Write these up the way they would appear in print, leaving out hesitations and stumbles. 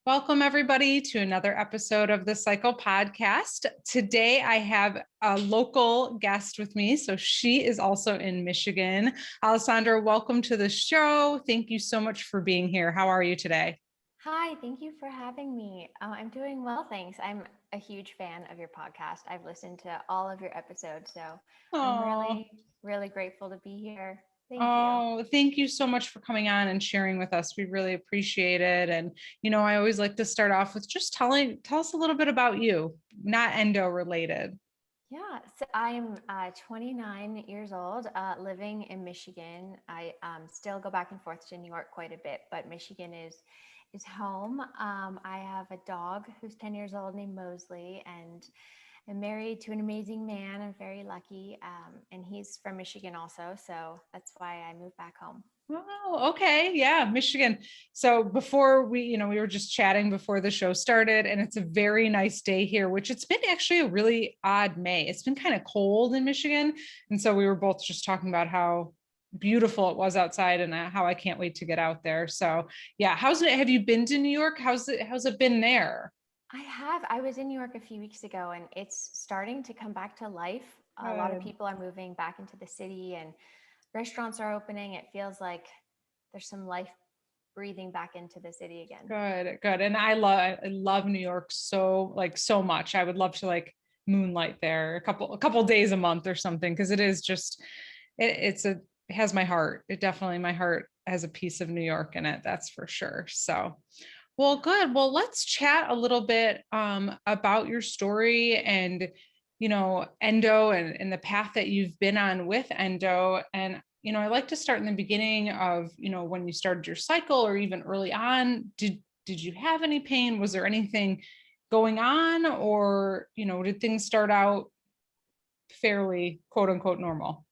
Welcome, everybody, to another episode of the Cycle Podcast. Today, I have a local guest with me. So she is also in Michigan. Alissandra, welcome to the show. Thank you so much for being here. How are you today? Hi, thank you for having me. I'm doing well, thanks. I'm a huge fan of your podcast. I've listened to all of your episodes, so I'm Oh, really grateful to be here. Thank you. oh, thank you so much for coming on and sharing with us. We really appreciate it. And, I always like to start off with just tell us a little bit about you, not endo related. Yeah, so I'm 29 years old, living in Michigan. I still go back and forth to New York quite a bit, but Michigan is home. I have a dog who's 10 years old named Mosley, and I'm married to an amazing man. I'm very lucky, and he's from Michigan also, so that's why I moved back home. Oh, okay. Yeah, Michigan. So before we were just chatting before the show started, and it's a very nice day here, which it's been actually a really odd May. It's been kind of cold in Michigan. And so we were both just talking about how beautiful it was outside and how I can't wait to get out there. So yeah, have you been to New York? How's it been there? I have. I was in New York a few weeks ago, and it's starting to come back to life. A lot of Good. people are moving back into the city, and restaurants are opening. It feels like there's some life breathing back into the city again. Good, good. And I love New York so much. I would love to moonlight there a couple days a month or something because it is just it has my heart. It definitely my heart has a piece of New York in it, that's for sure. So well, good. Well, let's chat a little bit about your story and endo and the path that you've been on with endo. And I like to start in the beginning of when you started your cycle or even early on. Did you have any pain? Was there anything going on, or did things start out fairly quote unquote normal?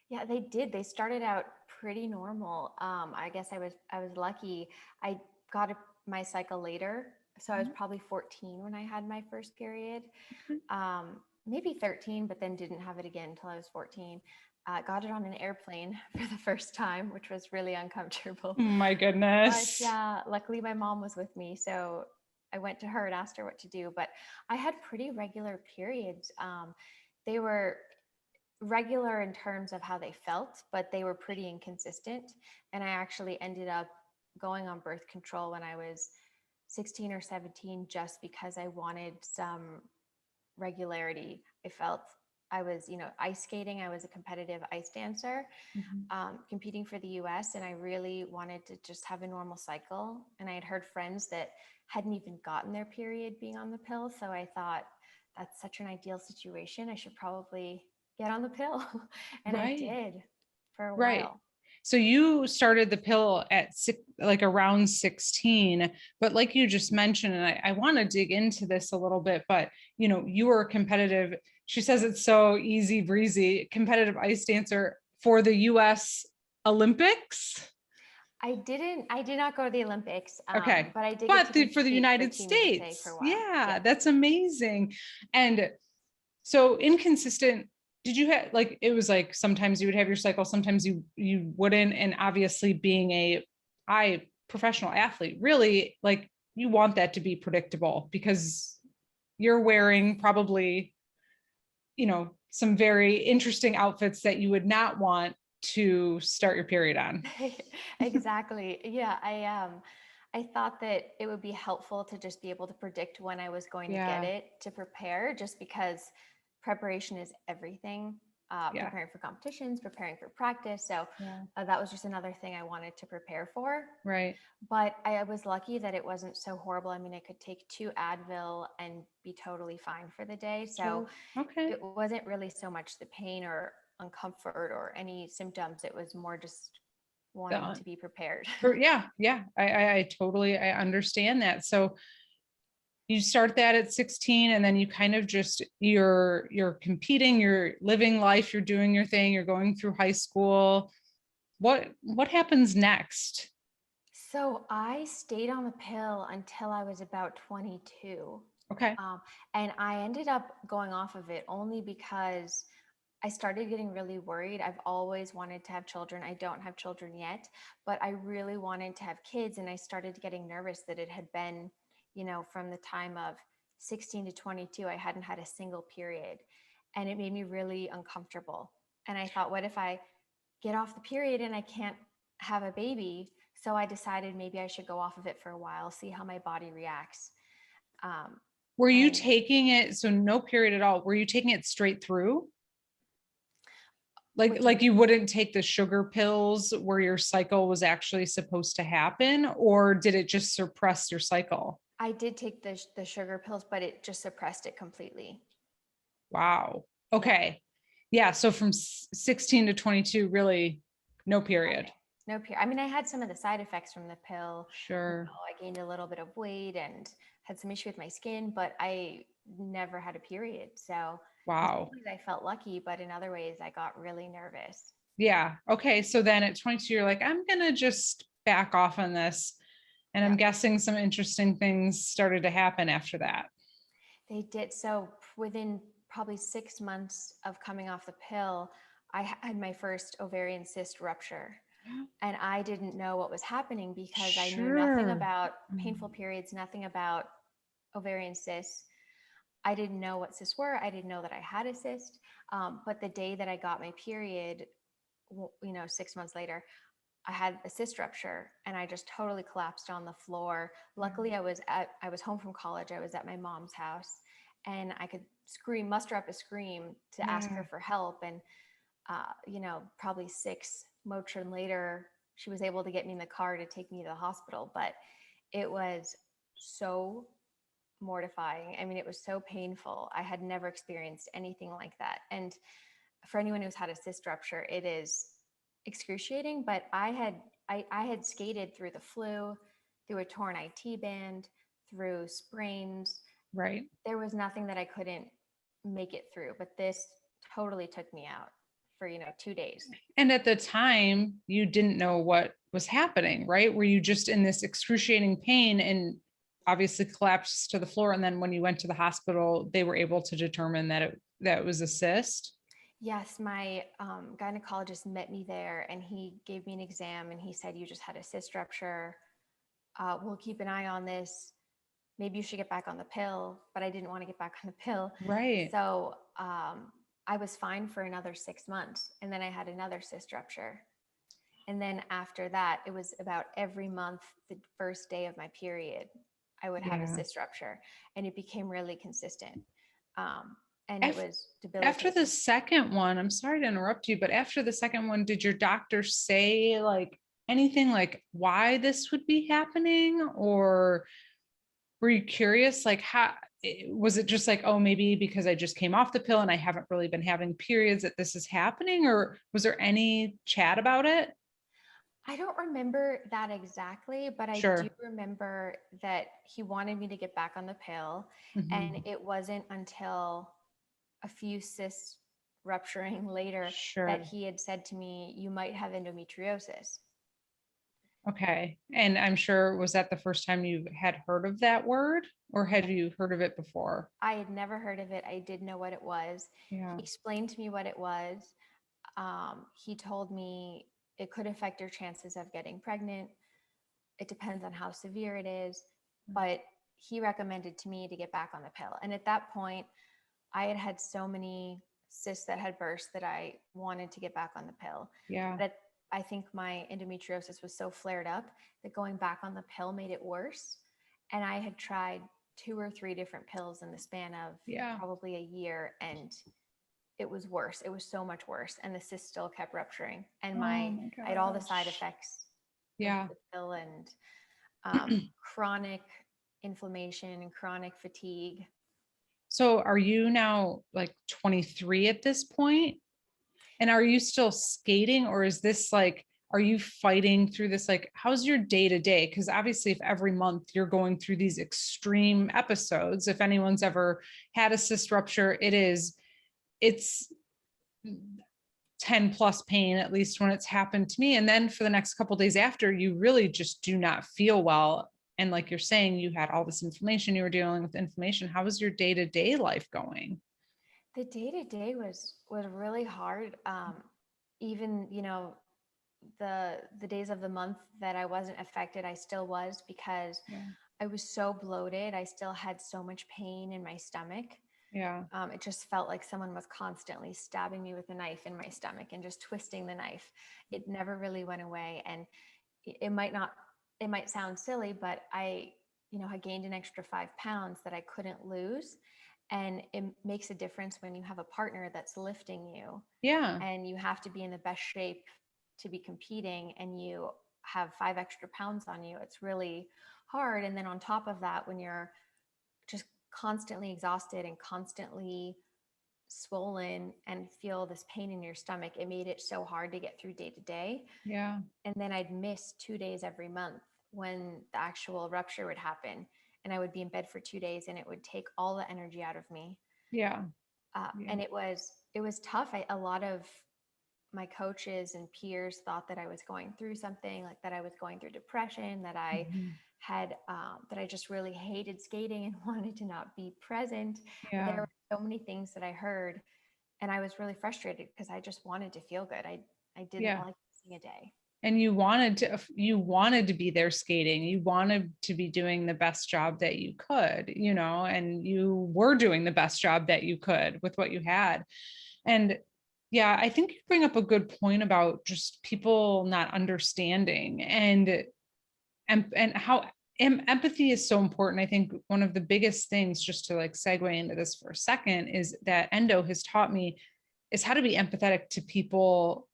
Yeah, they did. They started out pretty normal. I guess I was lucky. I got my cycle later, so I was probably 14 when I had my first period. Maybe 13, but then didn't have it again until I was 14. Got it on an airplane for the first time, which was really uncomfortable. Oh my But goodness. luckily, my mom was with me, so I went to her and asked her what to do. But I had pretty regular periods. They were regular in terms of how they felt, but they were pretty inconsistent. And I actually ended up going on birth control when I was 16 or 17 just because I wanted some regularity. I felt I was, ice skating. I was a competitive ice dancer, Mhm. competing for the US, and I really wanted to just have a normal cycle. And I had heard friends that hadn't even gotten their period being on the pill. So I thought, that's such an ideal situation. I should probably get on the pill. And I Right. did for a Right. while. So you started the pill at around 16, but like you just mentioned, and I want to dig into this a little bit, but you were a competitive, she says it's so easy breezy, competitive ice dancer for the US Olympics. I did not go to the Olympics, Okay. but I did get But to for the compete for United Team USA for States. a while. Yeah, Yes. that's amazing. And so inconsistent, did you have it was like sometimes you would have your cycle, sometimes you wouldn't, and obviously being a professional athlete, really you want that to be predictable because you're wearing probably some very interesting outfits that you would not want to start your period on. Exactly. Yeah, I thought that it would be helpful to just be able to predict when I was going to get Yeah, it to prepare, just because preparation is everything. yeah, Preparing for competitions, preparing for practice. So yeah, that was just another thing I wanted to prepare for. right. But I was lucky that it wasn't so horrible. I mean, I could take 2 Advil and be totally fine for the day. So So okay. it wasn't really so much the pain or uncomfort or any symptoms. It was more just wanting Done. to be prepared. Yeah, yeah. I totally I understand that. So you start that at 16, and then you kind of just you're competing, you're living life, you're doing your thing, you're going through high school. What happens next? So I stayed on the pill until I was about 22. Okay. And I ended up going off of it only because I started getting really worried. I've always wanted to have children. I don't have children yet, but I really wanted to have kids. And I started getting nervous that it had been, from the time of 16 to 22, I hadn't had a single period. And it made me really uncomfortable. And I thought, what if I get off the period and I can't have a baby? So I decided maybe I should go off of it for a while, see how my body reacts. Were you And taking it, so no period at all? Were you taking it straight through? what do you Like you mean? wouldn't take the sugar pills where your cycle was actually supposed to happen, or did it just suppress your cycle? I did take the sugar pills, but it just suppressed it completely. Wow. Yeah. Okay. Yeah. So from 16 to 22, really no period. Nothing. No period. I mean, I had some of the side effects from the pill. Sure. I gained a little bit of weight and had some issue with my skin, but I never had a period. So in some Wow. ways I felt lucky, but in other ways I got really nervous. Yeah. Okay. So then at 22, you're like, I'm going to just back off on this. And I'm Yeah, guessing some interesting things started to happen after that. they did. So within probably 6 months of coming off the pill, I had my first ovarian cyst rupture. And I didn't know what was happening because I knew nothing Sure. about painful periods, nothing about ovarian cysts. I didn't know what cysts were. I didn't know that I had a cyst. But the day that I got my period, 6 months later, I had a cyst rupture and I just totally collapsed on the floor. Luckily, I was home from college. I was at my mom's house and I could muster up a scream to ask Yeah. her for help. And probably 6 Motrin later, she was able to get me in the car to take me to the hospital. But it was so mortifying. I mean, it was so painful. I had never experienced anything like that. And for anyone who's had a cyst rupture, it is excruciating. But I had skated through the flu, through a torn IT band, through sprains. Right. There was nothing that I couldn't make it through. But this totally took me out for 2 days. And at the time, you didn't know what was happening, right? Were you just in this excruciating pain and obviously collapsed to the floor? And then when you went to the hospital, they were able to determine that it was a cyst. Yes, my gynecologist met me there and he gave me an exam and he said, "You just had a cyst rupture. We'll keep an eye on this. Maybe you should get back on the pill." But I didn't want to get back on the pill. Right. So I was fine for another 6 months. And then I had another cyst rupture. And then after that, it was about every month, the first day of my period, I would have a Yeah. cyst rupture. And it became really consistent. And it Af- was After the debilitating. second one, I'm sorry to interrupt you, but after the second one, did your doctor say like anything like why this would be happening? Or were you curious like how was it just like, oh, maybe because I just came off the pill and I haven't really been having periods that this is happening? Or was there any chat about it? I don't remember that exactly, but I do Sure. remember that he wanted me to get back on the pill. And Mhm. it wasn't until a few cysts rupturing later that Sure. he had said to me, "You might have endometriosis." Okay. And I'm sure, was that the first time you had heard of that word, or had Yeah. you heard of it before? I had never heard of it. I did know what it was. Yeah. He explained to me what it was. He told me it could affect your chances of getting pregnant. It depends on how severe it is, but he recommended to me to get back on the pill. And at that point, I had had so many cysts that had burst that I wanted to get back on the pill. Yeah. But I think my endometriosis was so flared up that going back on the pill made it worse. And I had tried 2 or 3 different pills in the span of Yeah. probably a year, and it was worse. It was so much worse. And the cyst still kept rupturing. And Oh my I had all the side gosh. effects of Yeah. the pill and chronic inflammation and chronic fatigue. So are you now like 23 at this point? And are you still skating, or is this like, are you fighting through this? Like, how's your day to day? Because obviously, if every month you're going through these extreme episodes, if anyone's ever had a cyst rupture, it's 10 plus pain, at least when it's happened to me. And then for the next couple of days after, you really just do not feel well. And like you're saying, you had all this inflammation, you were dealing with inflammation. How was your day to day life going? The day to day was really hard. Even, the days of the month that I wasn't affected, I still was, because Yeah. I was so bloated. I still had so much pain in my stomach. Yeah. It just felt like someone was constantly stabbing me with a knife in my stomach and just twisting the knife. It never really went away. And it might not, it might sound silly, but I gained an extra 5 pounds that I couldn't lose. And it makes a difference when you have a partner that's lifting you, Yeah. and you have to be in the best shape to be competing, and you have 5 extra pounds on you. It's really hard. And then on top of that, when you're just constantly exhausted and constantly swollen and feel this pain in your stomach, it made it so hard to get through day to day. Yeah. And then I'd miss 2 days every month when the actual rupture would happen. And I would be in bed for 2 days, and it would take all the energy out of me. Yeah. Yeah. And it was tough. A lot of my coaches and peers thought that I was going through something, like that I was going through depression, that I Mhm. had, that I just really hated skating and wanted to not be present. There Yeah. were so many things that I heard, and I was really frustrated because I just wanted to feel good. I didn't Yeah. like missing a day. And you wanted to be there skating. You wanted to be doing the best job that you could, and you were doing the best job that you could with what you had. And yeah, I think you bring up a good point about just people not understanding and how empathy is so important. I think one of the biggest things, just to like segue into this for a second, is that endo has taught me is how to be empathetic to people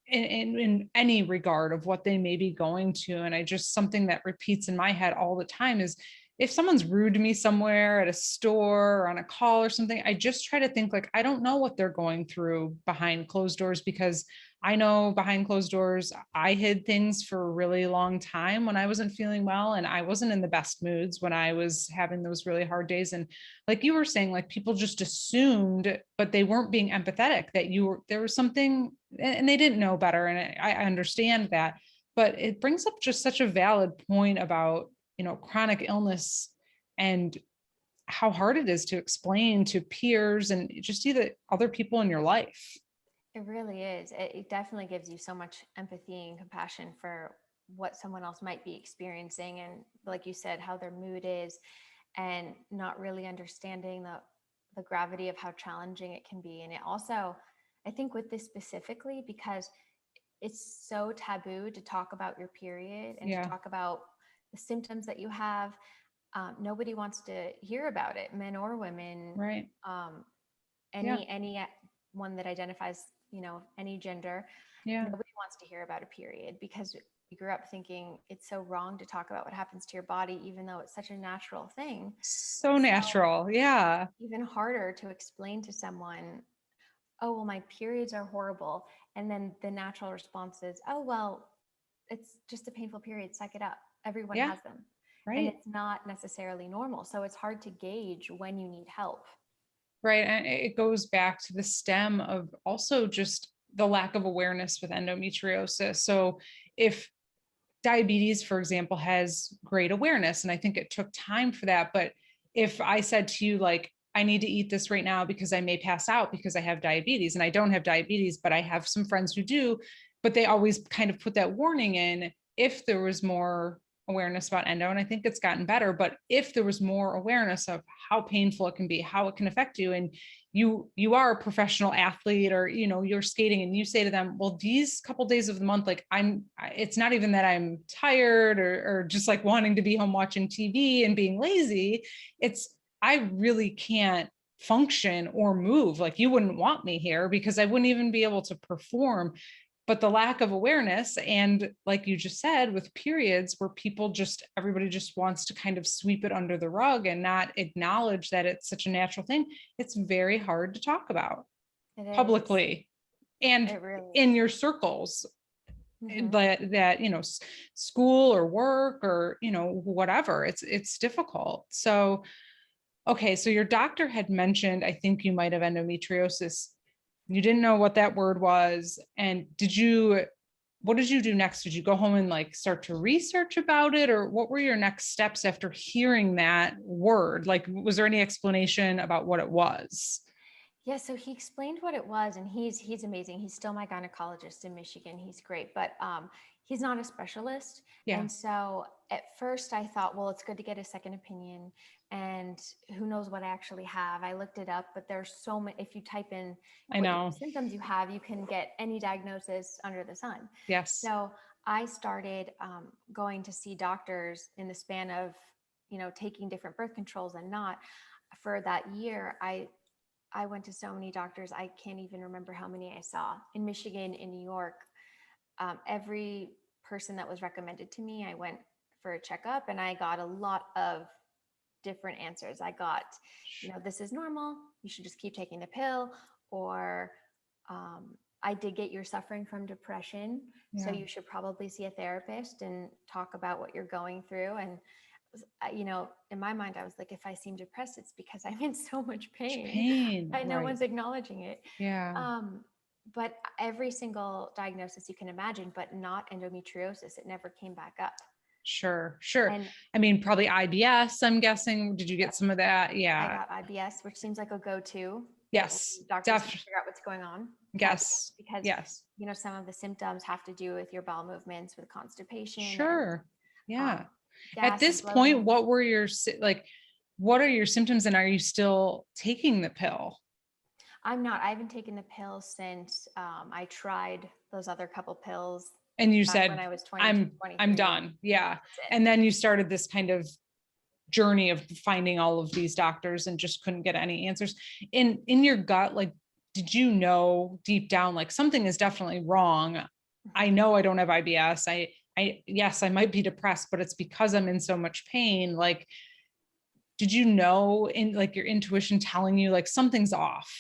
in any regard of what they may be going to. And I just, something that repeats in my head all the time is, if someone's rude to me somewhere at a store or on a call or something, I just try to think like, I don't know what they're going through behind closed doors, because I know behind closed doors, I hid things for a really long time when I wasn't feeling well, and I wasn't in the best moods when I was having those really hard days. And like you were saying, like people just assumed, but they weren't being empathetic, that there was something, and they didn't know better. And I understand that, but it brings up just such a valid point about, chronic illness and how hard it is to explain to peers and just either other people in your life. It really is. It definitely gives you so much empathy and compassion for what someone else might be experiencing. And like you said, how their mood is, and not really understanding the gravity of how challenging it can be. And it also, I think with this specifically, because it's so taboo to talk about your period and to Yeah. talk about the symptoms that you have. Nobody wants to hear about it, men or women, Right. Yeah. any one that identifies, any gender. Yeah. Nobody wants to hear about a period, because we grew up thinking it's so wrong to talk about what happens to your body, even though it's such a natural thing. So So natural. Yeah. even harder to explain to someone, oh, well, my periods are horrible. And then the natural response is, oh, well, it's just a painful period. Suck it up. Everyone Yeah. has them. And Right. it's not necessarily normal. So it's hard to gauge when you need help. Right. And it goes back to the stem of also just the lack of awareness with endometriosis. So if diabetes, for example, has great awareness, and I think it took time for that. But if I said to you, like, I need to eat this right now because I may pass out because I have diabetes, and I don't have diabetes, but I have some friends who do, but they always kind of put that warning in if there was more awareness about endo. And I think it's gotten better, but if there was more awareness of how painful it can be, how it can affect you, and you are a professional athlete, or you're skating, and you say to them, well, these couple days of the month, like it's not even that I'm tired or just like wanting to be home watching TV and being lazy. It's, I really can't function or move. Like, you wouldn't want me here because I wouldn't even be able to perform. But the lack of awareness, and like you just said, with periods, where everybody just wants to kind of sweep it under the rug and not acknowledge that it's such a natural thing, it's very hard to talk about It is. publicly and It really in is. your circles, Mm-hmm. that school or work or whatever. It's difficult. So okay, so your doctor had mentioned, I think you might have endometriosis. You didn't know what that word was. And what did you do next? Did you go home and like start to research about it? Or what were your next steps after hearing that word? Like, was there any explanation about what it was? Yeah, so he explained what it was, and he's amazing. He's still my gynecologist in Michigan. He's great, but he's not a specialist. Yeah, And so at first I thought, well, it's good to get a second opinion, and who knows what I actually have. I looked it up, but there's so many. If you type in I what know. symptoms you have, you can get any diagnosis under the sun. Yes. So I started going to see doctors in the span of, taking different birth controls and not. For that year, I went to so many doctors. I can't even remember how many I saw in Michigan, in New York. Every person that was recommended to me, I went for a checkup, and I got a lot of different answers. I got, this is normal. You should just keep taking the pill. Or I did get, you're suffering from depression. So Yeah. you should probably see a therapist and talk about what you're going through. And in my mind, I was like, if I seem depressed, it's because I'm in so much pain. Pain. And no Right. one's acknowledging it. Yeah. But every single diagnosis you can imagine, but not endometriosis, it never came back up. Sure. Sure. And I mean, probably IBS, I'm guessing. Did you get yep, some of that? I Yeah. got IBS, which seems like a go-to. Yes. Doctors can't figure out what's going on. IBS, Yes. because Yes. some of the symptoms have to do with your bowel movements, with constipation and Sure. Yeah. At gas and this point, bloating. what were your like, what are your symptoms, and are you still taking the pill? I'm not. I haven't taken the pill since I tried those other couple pills And you back when said, I was 22, I'm 23. done. Yeah. That's it. And then you started this kind of journey of finding all of these doctors and just couldn't get any answers. In your gut, like, did you know deep down, like, something is definitely wrong? I know I don't have IBS. Yes, I might be depressed, but it's because I'm in so much pain. Like, did you know, in like your intuition telling you like something's off?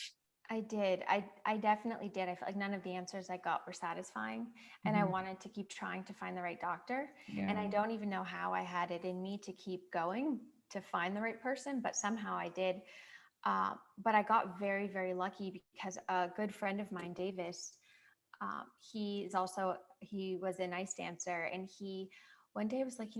I did. I definitely did. I felt like none of the answers I got were satisfying, and I Mhm. wanted to keep trying to find the right doctor. And Yeah. I don't even know how I had it in me to keep going to find the right person, but somehow I did. But I got very, very lucky because a good friend of mine, Davis, he was an ice dancer, and he one day was like,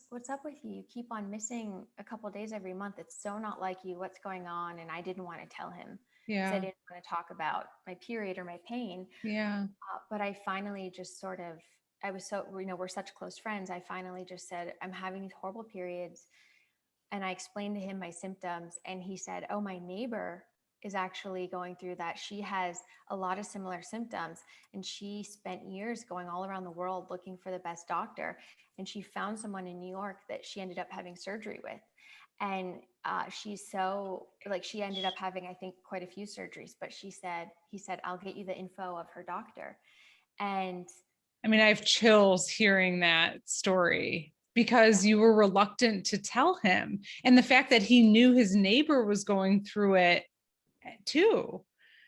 what's up with you? You keep on missing a couple days every month. It's so not like you. What's going on? And I didn't want to tell him because I Yeah. didn't want to talk about my period or my pain. Yeah. But I finally just sort of, I was so, we're such close friends. I finally just said, I'm having these horrible periods. And I explained to him my symptoms, and he said, oh, my neighbor is actually going through that. She has a lot of similar symptoms, and she spent years going all around the world looking for the best doctor. And she found someone in New York that she ended up having surgery with. And she's so, like, she ended up having, I think, quite a few surgeries, but he said, I'll get you the info of her doctor. And I mean, I have chills hearing that story because you were reluctant to tell him. And the fact that he knew his neighbor was going through it too.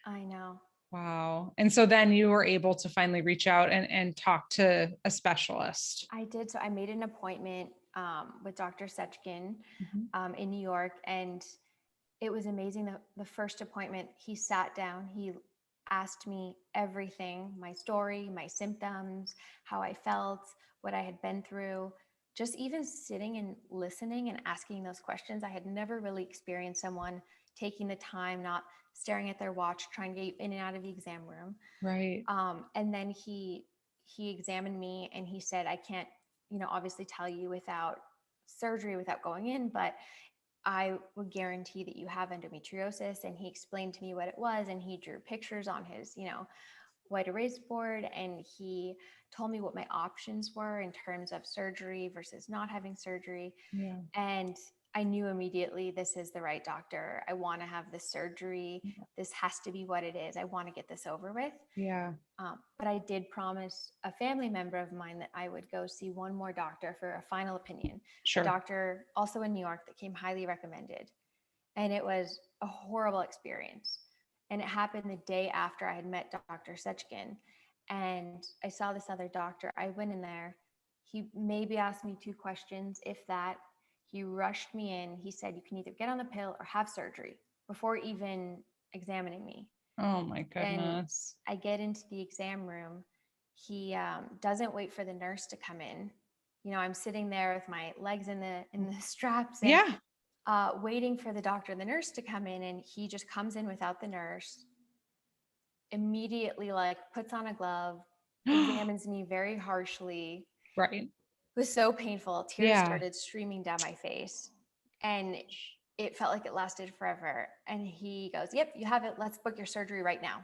I know. Wow. And so then you were able to finally reach out and talk to a specialist. I did. So I made an appointment with Dr. Setchkin Mhm. in New York, and it was amazing. The first appointment, he sat down, he asked me everything, my story, my symptoms, how I felt, what I had been through. Just even sitting and listening and asking those questions. I had never really experienced someone taking the time, not staring at their watch, trying to get in and out of the exam room. Right. And then he examined me, and he said, I can't, obviously tell you without surgery, without going in, but I would guarantee that you have endometriosis. And he explained to me what it was, and he drew pictures on his, white erase board, and he told me what my options were in terms of surgery versus not having surgery. Yeah. And I knew immediately, this is the right doctor. I want to have this surgery. This has to be what it is. I want to get this over with. Yeah. But I did promise a family member of mine that I would go see one more doctor for a final opinion, a Sure. doctor also in New York that came highly recommended. And it was a horrible experience. And it happened the day after I had met Dr. Setchkin. And I saw this other doctor. I went in there. He maybe asked me two questions, if that. He rushed me in. He said, you can either get on the pill or have surgery, before even examining me. Oh my And goodness. I get into the exam room. He doesn't wait for the nurse to come in. I'm sitting there with my legs in the straps, and Yeah. waiting for the doctor and the nurse to come in, and he just comes in without the nurse, immediately like puts on a glove, examines me very harshly. Right. It was so painful. Tears Yeah. started streaming down my face, and it felt like it lasted forever. And he goes, "Yep, you have it. Let's book your surgery right now."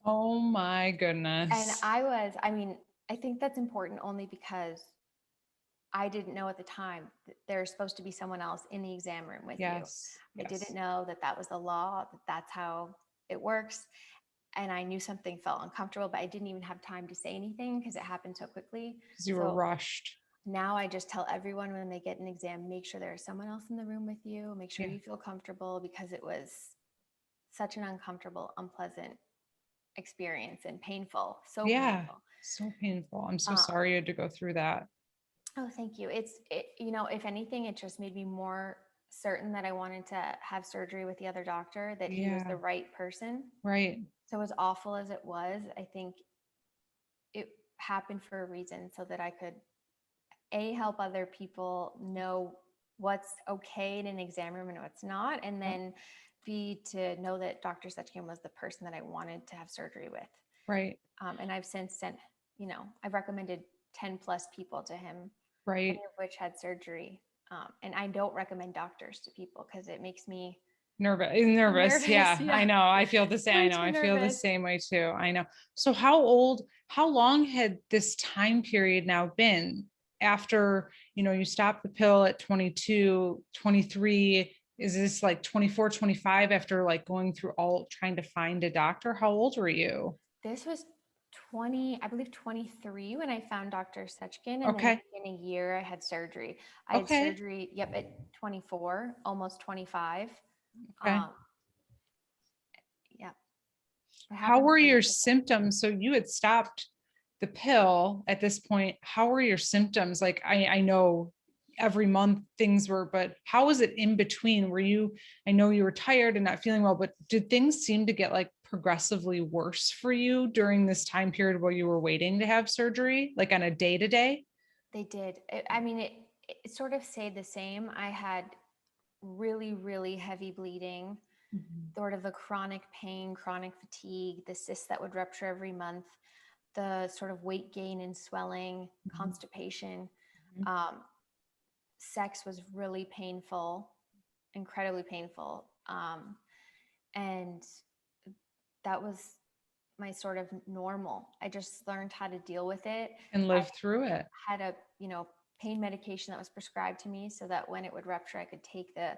Oh my And goodness. I mean, I think that's important only because I didn't know at the time that there's supposed to be someone else in the exam room with you. Yes. I didn't Yes. know that that was the law, that that's how it works. And I knew something felt uncomfortable, but I didn't even have time to say anything because it happened so quickly. Because you were So rushed. now I just tell everyone when they get an exam, make sure there's someone else in the room with you, make sure Yeah. you feel comfortable, because it was such an uncomfortable, unpleasant experience and painful, so Yeah. painful. So painful. I'm so Um, sorry you had to go through that. oh, thank you. You know, if anything, it just made me more certain that I wanted to have surgery with the other doctor, that he was Yeah. the right person. Right. So as awful as it was, I think it happened for a reason, so that I could help other people know what's okay in an exam room and what's not, and Yep. then B, to know that Dr. Setchkin was the person that I wanted to have surgery with. Right. And I've since sent, you know, I've recommended 10 plus people to him, Right. many of which had surgery. And I don't recommend doctors to people because it makes me Nervous. nervous. Yeah. Yeah, I know. I feel the same. I way know. too I feel the nervous. same way too. I know. So how long had this time period now been after, you stopped the pill at 22, 23? Is this like 24, 25 after like going through all trying to find a doctor? How old were you? This was 20, I believe 23 when I found Dr. Setchkin. And then Okay. within a year, I had surgery. I had Okay. surgery, yep, at 24, almost 25. Okay. Um, yeah, it How happened were pretty your quickly. symptoms? So you had stopped the pill at this point. How were your symptoms? Like I know every month things were, but how was it in between? I know you were tired and not feeling well, but did things seem to get like progressively worse for you during this time period where you were waiting to have surgery, like on a day to day? They did. I mean, it sort of stayed the same. I had really, really heavy bleeding, sort of the chronic pain, chronic fatigue, the cysts that would rupture every month, the sort of weight gain and swelling, Mhm. constipation. Mhm. Um, Sex was really painful, incredibly painful. And that was my sort of normal. I just learned how to deal with it. And I live through it. had a, pain medication that was prescribed to me, so that when it would rupture, I could take the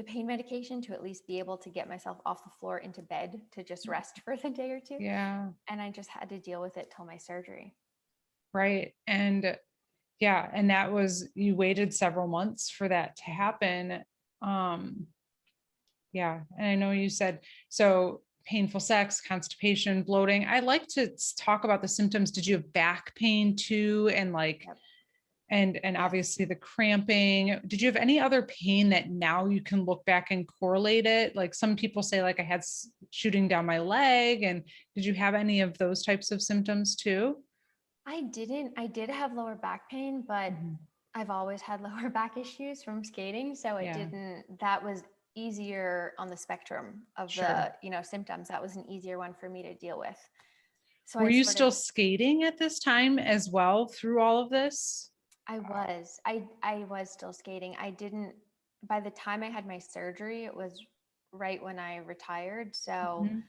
pain medication to at least be able to get myself off the floor into bed to just rest for the day or two. Yeah. And I just had to deal with it till my surgery. Right. And yeah, and that was you waited several months for that to happen. Um, yeah, and I know you said so painful sex, constipation, bloating. I like to talk about the symptoms. Did you have back pain too? And like Yep. and Yes. obviously the cramping. Did you have any other pain that now you can look back and correlate it? Like some people say like I had shooting down my leg, and did you have any of those types of symptoms too? I didn't. I did have lower back pain, but Mhm. I've always had lower back issues from skating. So it Yeah, didn't, that was easier on the spectrum of sure. the, symptoms. That was an easier one for me to deal with. So Were I you sort of, still skating at this time as well through all of this? I was still skating. I didn't, by the time I had my surgery, it was right when I retired. So Mhm.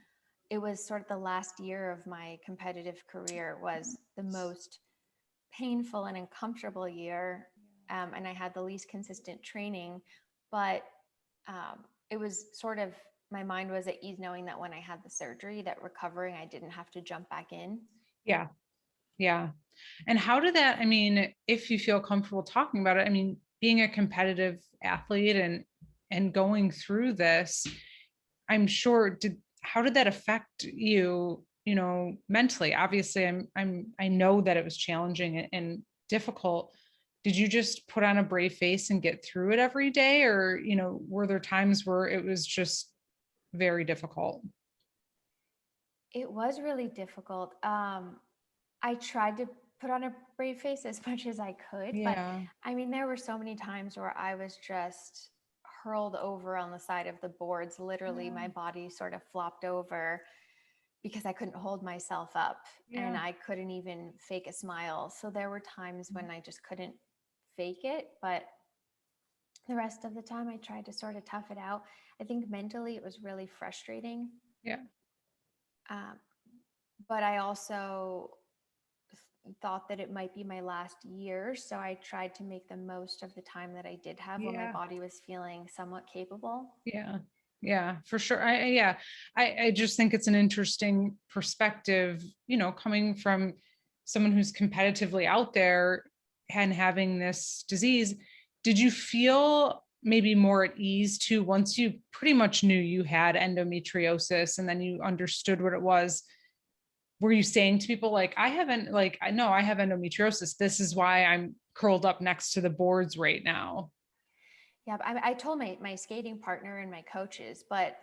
it was sort of the last year of my competitive career was the most painful and uncomfortable year. And I had the least consistent training, but it was sort of, my mind was at ease knowing that when I had the surgery, that recovering, I didn't have to jump back in. Yeah, yeah. And how did that, I mean, if you feel comfortable talking about it, I mean, being a competitive athlete and going through this, I'm sure how did that affect you, mentally? Obviously, I know that it was challenging and difficult. Did you just put on a brave face and get through it every day? Or, were there times where it was just very difficult? It was really difficult. I tried to put on a brave face as much as I could, but Yeah. I mean, there were so many times where I was just curled over on the side of the boards. Literally, my Yeah. body sort of flopped over because I couldn't hold myself up and Yeah. I couldn't even fake a smile. So there were times when I just couldn't fake it, but the rest of the time I tried to sort of tough it out. I think mentally it was really frustrating. Yeah. Um, but I also thought that it might be my last year. So I tried to make the most of the time that I did have when my Yeah. body was feeling somewhat capable. Yeah. Yeah, for sure. Yeah, I just think it's an interesting perspective, coming from someone who's competitively out there and having this disease. Did you feel maybe more at ease too once you pretty much knew you had endometriosis and then you understood what it was? Were you saying to people like, I know I have endometriosis. This is why I'm curled up next to the boards right now. Yeah, but I told my skating partner and my coaches, but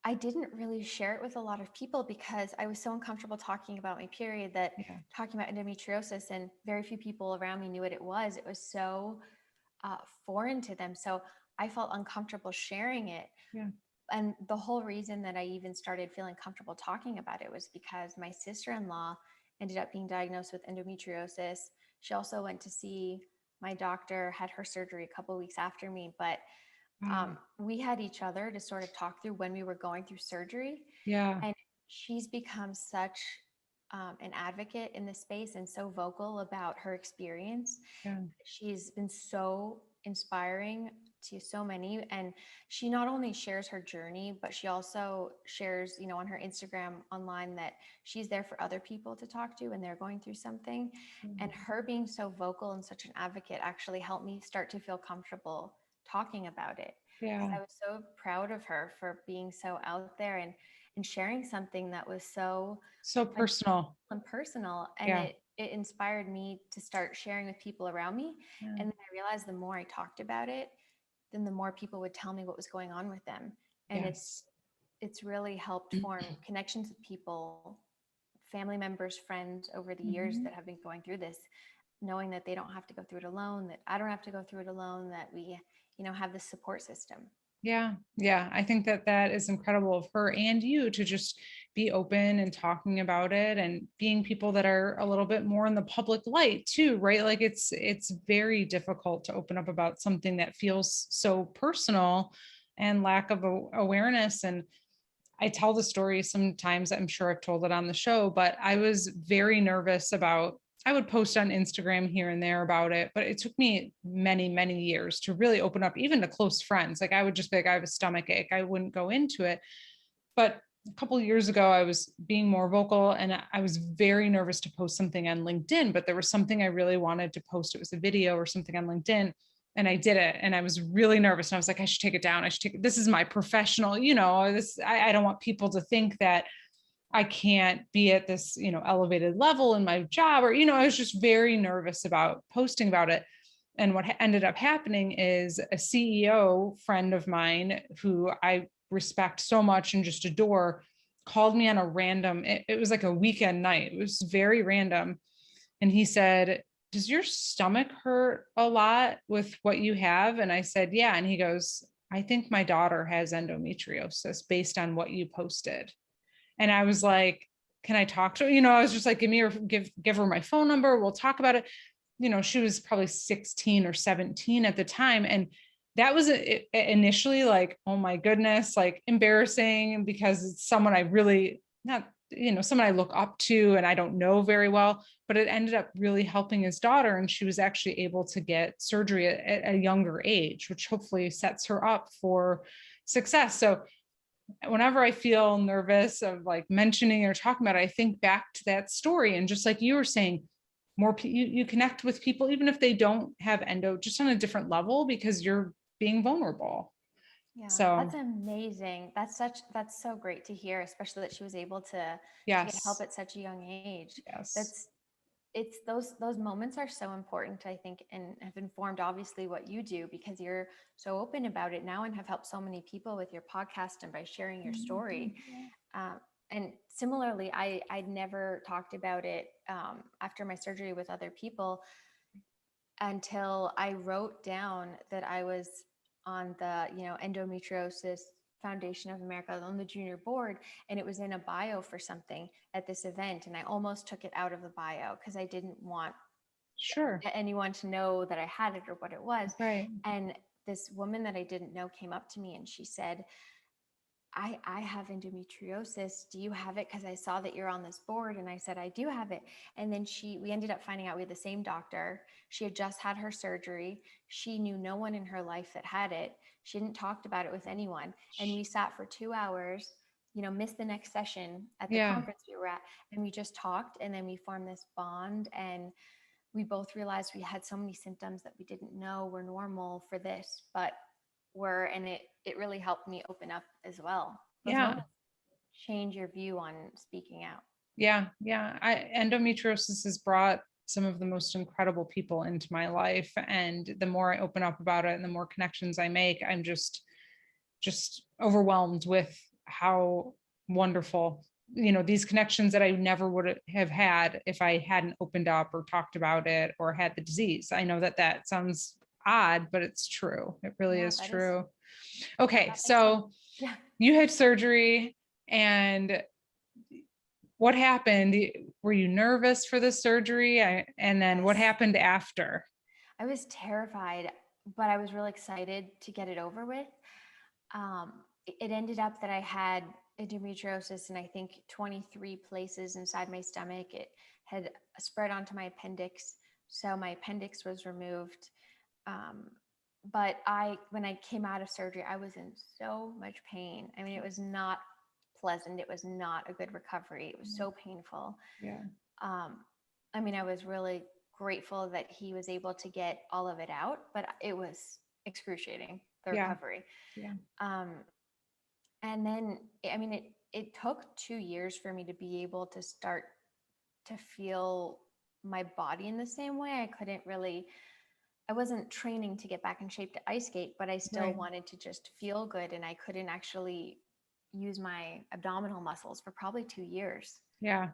I didn't really share it with a lot of people because I was so uncomfortable talking about my period that Yeah. talking about endometriosis, and very few people around me knew what it was. It was so foreign to them. So I felt uncomfortable sharing it. Yeah. And the whole reason that I even started feeling comfortable talking about it was because my sister-in-law ended up being diagnosed with endometriosis. She also went to see my doctor, had her surgery a couple of weeks after me, but Wow. we had each other to sort of talk through when we were going through surgery. Yeah. And she's become such an advocate in this space and so vocal about her experience. Yeah. She's been so inspiring to so many. And she not only shares her journey, but she also shares, on her Instagram online that she's there for other people to talk to when they're going through something. And her being so vocal and such an advocate actually helped me start to feel comfortable talking about it. Because Yeah. I was so proud of her for being so out there and sharing something that was so So personal. and personal, and Yeah. it inspired me to start sharing with people around me. Yeah. And then I realized the more I talked about it, then the more people would tell me what was going on with them. And Yes. it's really helped form connections with people, family members, friends over the years Mhm. that have been going through this, knowing that they don't have to go through it alone, that I don't have to go through it alone, that we, have this support system. Yeah. Yeah. I think that that is incredible of her and you to just be open and talking about it and being people that are a little bit more in the public light too, right? Like it's very difficult to open up about something that feels so personal and lack of awareness. And I tell the story sometimes, I'm sure I've told it on the show, but I was very nervous about, I would post on Instagram here and there about it, but it took me many, many years to really open up, even to close friends. Like I would just be like, I have a stomach ache. I wouldn't go into it. But a couple of years ago, I was being more vocal and I was very nervous to post something on LinkedIn, but there was something I really wanted to post. It was a video or something on LinkedIn. And I did it. And I was really nervous. And I was like, I should take it down. I should take it. This is my professional, I don't want people to think that I can't be at this, elevated level in my job or, I was just very nervous about posting about it. And what ended up happening is a CEO friend of mine who I respect so much and just adore called me on a random, it was like a weekend night. It was very random. And he said, does your stomach hurt a lot with what you have? And I said, yeah. And he goes, I think my daughter has endometriosis based on what you posted. And I was like, can I talk to her? I was just like, give her my phone number. We'll talk about it. She was probably 16 or 17 at the time. And that was initially like, oh my goodness, like embarrassing because it's someone I really not, someone I look up to and I don't know very well, but it ended up really helping his daughter. And she was actually able to get surgery at a younger age, which hopefully sets her up for success. So whenever I feel nervous of like mentioning or talking about it, I think back to that story. And just like you were saying, you connect with people, even if they don't have endo, just on a different level because you're being vulnerable. Yeah, So that's amazing. That's so great to hear, especially that she was able to get help yes, at such a young age. yes, That's it's those moments are so important, I think, and have informed obviously what you do because you're so open about it now and have helped so many people with your podcast and by sharing your story. Uh, and similarly, I'd never talked about it after my surgery with other people until I wrote down that I was on the, Endometriosis Foundation of America on the junior board, and it was in a bio for something at this event, and I almost took it out of the bio because I didn't want Sure. anyone to know that I had it or what it was. Right. And this woman that I didn't know came up to me and she said, I have endometriosis. Do you have it? Because I saw that you're on this board. And I said, I do have it. And then we ended up finding out we had the same doctor. She had just had her surgery. She knew no one in her life that had it. She hadn't talked about it with anyone. And we sat for 2 hours, missed the next session at the Yeah. conference we were at. And we just talked, and then we formed this bond, and we both realized we had so many symptoms that we didn't know were normal for this, but were, and it really helped me open up as well. Those Yeah. moments change your view on speaking out. Yeah. Yeah. Endometriosis has brought some of the most incredible people into my life. And the more I open up about it and the more connections I make, I'm just overwhelmed with how wonderful, these connections that I never would have had if I hadn't opened up or talked about it or had the disease. I know that sounds odd, but it's true. It really is true. Okay. So yeah, you had surgery, and what happened? Were you nervous for the surgery? And then what Yes. happened after? I was terrified, but I was really excited to get it over with. It ended up that I had endometriosis in, I think, 23 places inside my stomach. It had spread onto my appendix. So my appendix was removed. But when I came out of surgery, I was in so much pain. I mean, it was not pleasant. It was not a good recovery. It was so painful. Yeah. I mean, I was really grateful that he was able to get all of it out, but it was excruciating, the recovery. Yeah. And then, I mean, it took 2 years for me to be able to start to feel my body in the same way. I wasn't training to get back in shape to ice skate, but I still wanted to just feel good. And I couldn't actually use my abdominal muscles for probably 2 years. Yeah.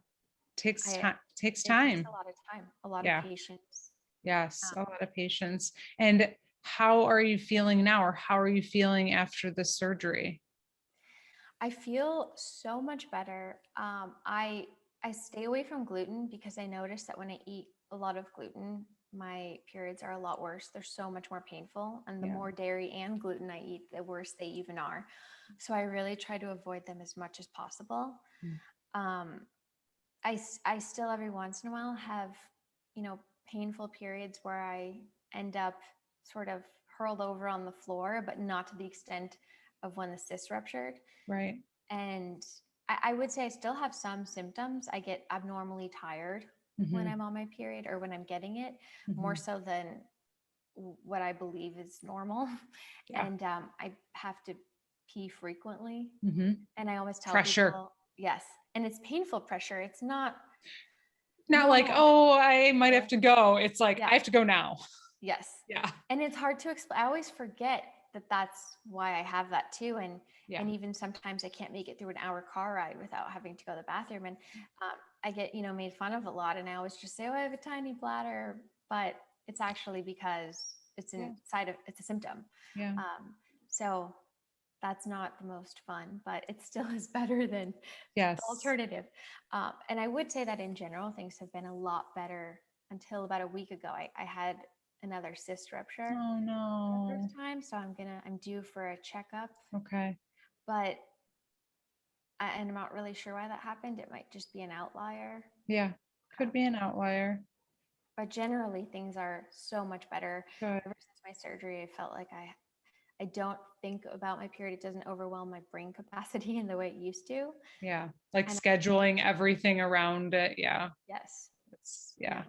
Takes time. It takes a lot of time, a lot of patience. Yes, a lot of patience. And how are you feeling now, or how are you feeling after the surgery? I feel so much better. I stay away from gluten because I noticed that when I eat a lot of gluten, my periods are a lot worse. They're so much more painful. And the more dairy and gluten I eat, the worse they even are. So I really try to avoid them as much as possible. I still every once in a while have, painful periods where I end up sort of hurled over on the floor, but not to the extent of when the cyst ruptured. Right. And I would say I still have some symptoms. I get abnormally tired when I'm on my period or when I'm getting it, more so than what I believe is normal. Yeah. And I have to pee frequently. Mm-hmm. And I always tell Pressure. people, yes. And it's painful pressure. It's not like, oh, I might have to go. It's like, I have to go now. Yes. Yeah. And it's hard to explain. I always forget that that's why I have that too. And even sometimes I can't make it through an hour car ride without having to go to the bathroom. And I get, made fun of a lot. And I always just say, oh, I have a tiny bladder, but it's actually because it's it's a symptom. Yeah. So that's not the most fun, but it still is better than the alternative. And I would say that in general, things have been a lot better until about a week ago. I had another cyst rupture. Oh no. The first time. So I'm due for a checkup. Okay. But and I'm not really sure why that happened. It might just be an outlier. Yeah. Could be an outlier. But generally things are so much better. Good. Ever since my surgery, I felt like I don't think about my period. It doesn't overwhelm my brain capacity in the way it used to. Yeah. Like scheduling everything around it. Yeah. Yes. Yeah.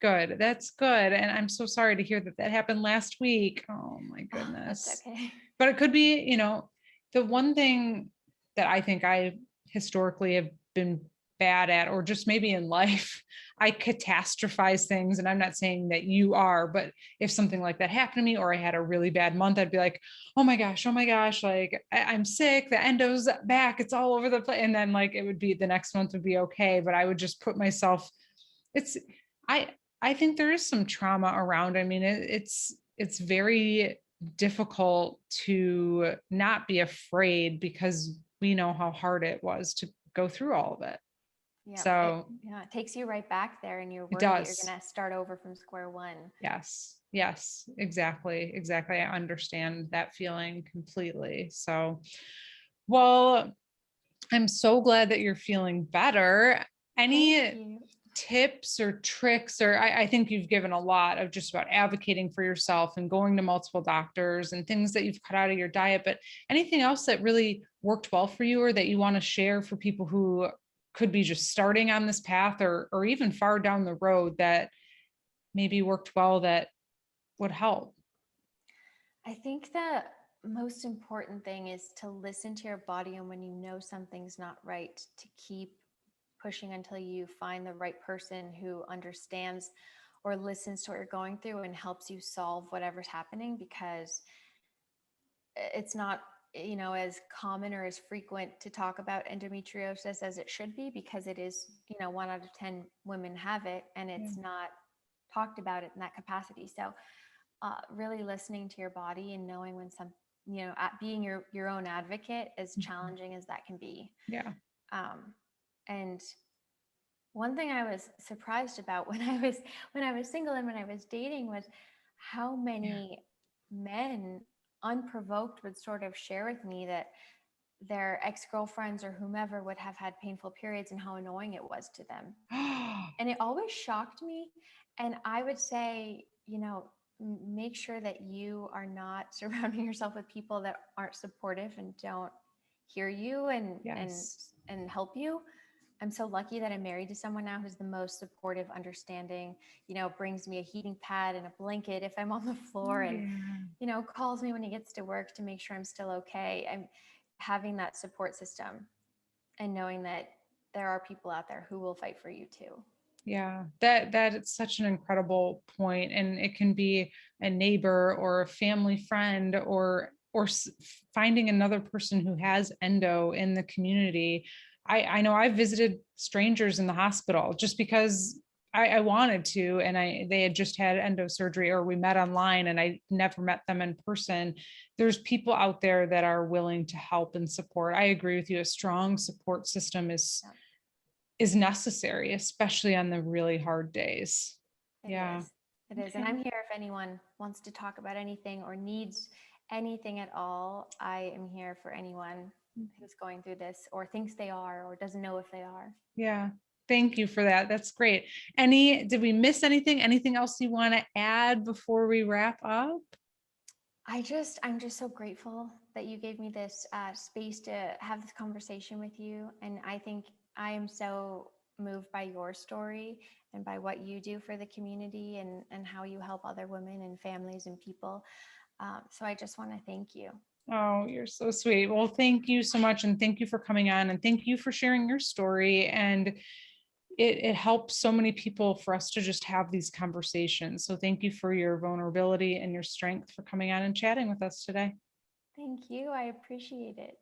Good. That's good. And I'm so sorry to hear that happened last week. Oh my goodness. That's okay. But it could be, the one thing that I think I historically have been bad at, or just maybe in life, I catastrophize things. And I'm not saying that you are, but if something like that happened to me, or I had a really bad month, I'd be like, oh my gosh, like I'm sick, the endo's back, it's all over the place. And then like, it would be, the next month would be okay. But I would just put myself, I think there is some trauma around. I mean, it's very difficult to not be afraid because we know how hard it was to go through all of it. Yeah, So yeah, it takes you right back there, and you're it worried that you're does. gonna start over from square one. Yes. Yes, exactly. Exactly. I understand that feeling completely. So, well, I'm so glad that you're feeling better. Thank Any you. tips or tricks, or I think you've given a lot of just about advocating for yourself and going to multiple doctors and things that you've cut out of your diet, but anything else that really worked well for you or that you want to share for people who could be just starting on this path or even far down the road that maybe worked well that would help? I think the most important thing is to listen to your body, and when you know something's not right, to keep pushing until you find the right person who understands or listens to what you're going through and helps you solve whatever's happening, because it's not, as common or as frequent to talk about endometriosis as it should be, because it is, 1 out of 10 women have it, and Yeah. it's not talked about it in that capacity. So really listening to your body and knowing when being your own advocate, as Mhm. challenging as that can be. Yeah. um, and one thing I was surprised about when I was single and when I was dating was how Yeah. many men, unprovoked, would sort of share with me that their ex-girlfriends or whomever would have had painful periods and how annoying it was to them. And it always shocked me. And I would say, make sure that you are not surrounding yourself with people that aren't supportive and don't hear you and and Yes. and help you. I'm so lucky that I'm married to someone now who's the most supportive, understanding, brings me a heating pad and a blanket if I'm on the floor, and, Yeah. calls me when he gets to work to make sure I'm still okay. I'm having that support system and knowing that there are people out there who will fight for you too. Yeah, that it's such an incredible point, and it can be a neighbor or a family friend or finding another person who has endo in the community. I know I visited strangers in the hospital just because I wanted to, and they had just had endo surgery, or we met online and I never met them in person. There's people out there that are willing to help and support. I agree with you. A strong support system Yeah, is necessary, especially on the really hard days. it Yeah. is. It is. And Okay. I'm here if anyone wants to talk about anything or needs anything at all. I am here for anyone who's going through this or thinks they are or doesn't know if they are. Yeah. Thank you for that. That's great. Did we miss anything? Anything else you want to add before we wrap up? I'm just so grateful that you gave me this space to have this conversation with you. And I think I am so moved by your story and by what you do for the community, and how you help other women and families and people. So I just want to thank you. Oh, you're so sweet. Well, thank you so much. And thank you for coming on and thank you for sharing your story. And it helps so many people for us to just have these conversations. So thank you for your vulnerability and your strength for coming on and chatting with us today. Thank you. I appreciate it.